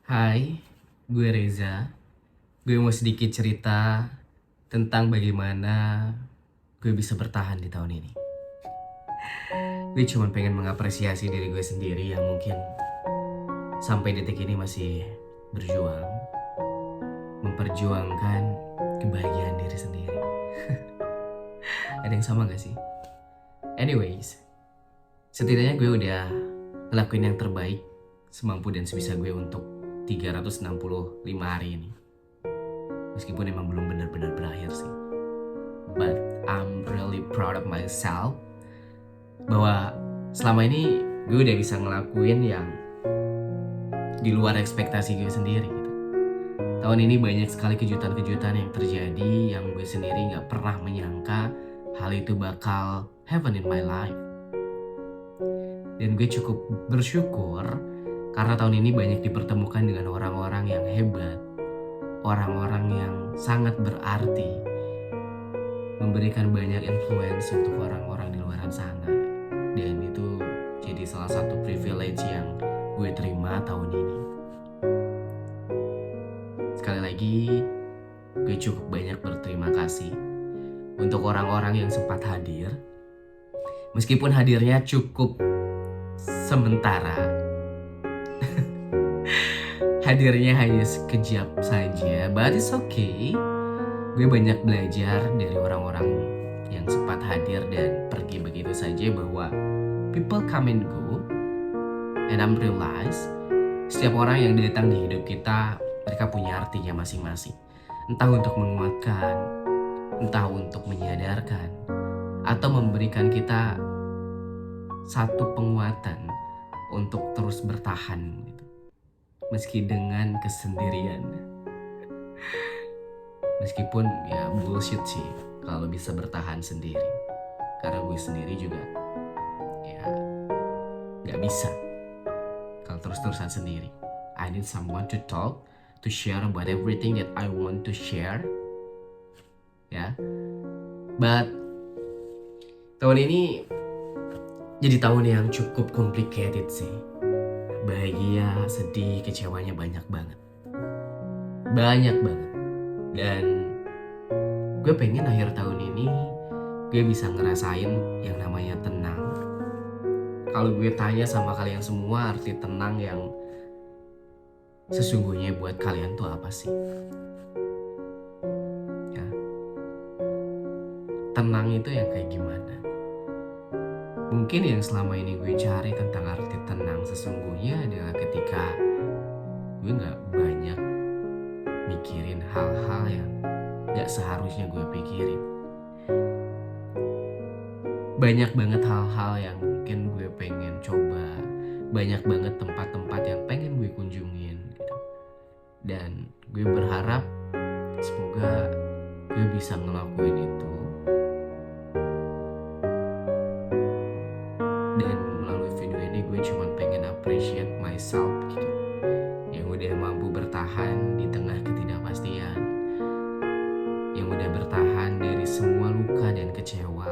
Hai, gue Reza. Gue mau sedikit cerita tentang bagaimana gue bisa bertahan di tahun ini. Gue cuma pengen mengapresiasi diri gue sendiri yang mungkin sampai detik ini masih berjuang, memperjuangkan kebahagiaan diri sendiri. Ada yang sama gak sih? Anyways, setidaknya gue udah ngelakuin yang terbaik semampu dan sebisa gue untuk 365 hari ini. Meskipun emang belum benar-benar berakhir sih. But I'm really proud of myself bahwa selama ini gue udah bisa ngelakuin yang di luar ekspektasi gue sendiri gitu. Tahun ini banyak sekali kejutan-kejutan yang terjadi yang gue sendiri gak pernah menyangka hal itu bakal happen in my life. Dan gue cukup bersyukur karena tahun ini banyak dipertemukan dengan orang-orang yang hebat, orang-orang yang sangat berarti, memberikan banyak influence untuk orang-orang di luar sana. Dan itu jadi salah satu privilege yang gue terima tahun ini. Sekali lagi, gue cukup banyak berterima kasih untuk orang-orang yang sempat hadir. Meskipun hadirnya cukup sementara, hadirnya hanya sekejap saja, but it's okay. Gue banyak belajar dari orang-orang yang sempat hadir dan pergi begitu saja bahwa people come and go, and I'm realize setiap orang yang datang di hidup kita, mereka punya artinya masing-masing. Entah untuk menguatkan, entah untuk menyadarkan, atau memberikan kita satu penguatan untuk terus bertahan gitu. Meski dengan kesendirian. Meskipun ya bullshit sih kalau bisa bertahan sendiri. Karena gue sendiri juga ya gak bisa kalau terus-terusan sendiri. I need someone to talk, to share about everything that I want to share. Ya. But tahun ini jadi tahun yang cukup complicated sih. Bahagia, sedih, kecewanya banyak banget. Banyak banget. Dan gue pengen akhir tahun ini gue bisa ngerasain yang namanya tenang. Kalau gue tanya sama kalian semua, arti tenang yang sesungguhnya buat kalian tuh apa sih? Ya. Tenang itu yang kayak gimana? Mungkin yang selama ini gue cari tentang arti tenang sesungguhnya adalah ketika gue gak banyak mikirin hal-hal yang gak seharusnya gue pikirin. Banyak banget hal-hal yang mungkin gue pengen coba, banyak banget tempat-tempat yang pengen gue kunjungin gitu. Dan gue berharap semoga gue bisa ngelakuin itu. Dan melalui video ini gue cuma pengen appreciate myself gitu, yang udah mampu bertahan di tengah ketidakpastian, yang udah bertahan dari semua luka dan kecewa.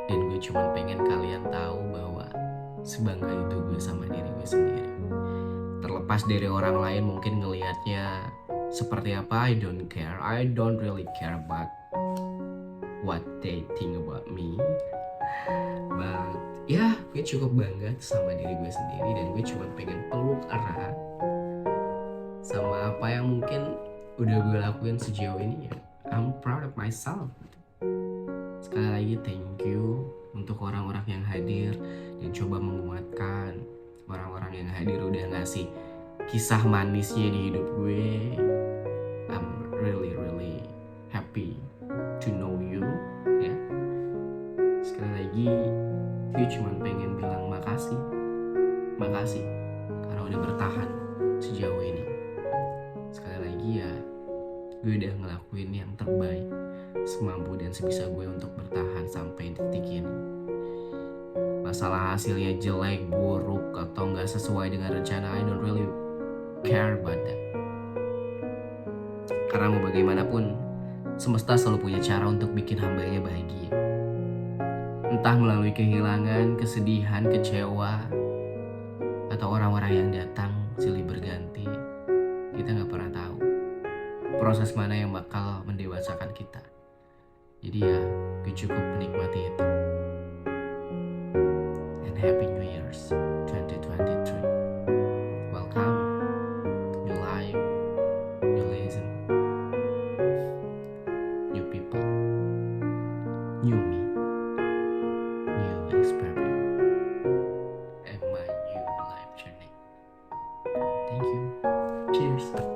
Dan gue cuma pengen kalian tahu bahwa sebangga itu gue sama diri gue sendiri. Terlepas dari orang lain mungkin ngelihatnya seperti apa, I don't care. I don't really care about what they think about me. But ya, gue cukup bangga sama diri gue sendiri. Dan gue cuma pengen peluk erat sama apa yang mungkin udah gue lakuin sejauh ini ya. I'm proud of myself. Sekali lagi thank you untuk orang-orang yang hadir dan coba menguatkan. Orang-orang yang hadir udah ngasih kisah manisnya di hidup gue. I'm really happy to know you ya. Sekali lagi gue cuma pengen bilang makasih. Makasih karena udah bertahan sejauh ini. Sekali lagi ya, gue udah ngelakuin yang terbaik semampu dan sebisa gue untuk bertahan sampai detik ini. Masalah hasilnya jelek, buruk, atau gak sesuai dengan rencana, I don't really care about that. Karena mau bagaimanapun, semesta selalu punya cara untuk bikin hambanya bahagia. Entah melalui kehilangan, kesedihan, kecewa, atau orang-orang yang datang silih berganti, kita nggak pernah tahu proses mana yang bakal mendewasakan kita. Jadi ya, gue cukup menikmati itu. And Happy New Year's 2023. Welcome, new life, new lesson, new people, new me, new experience, and my new life journey. Thank you. Cheers.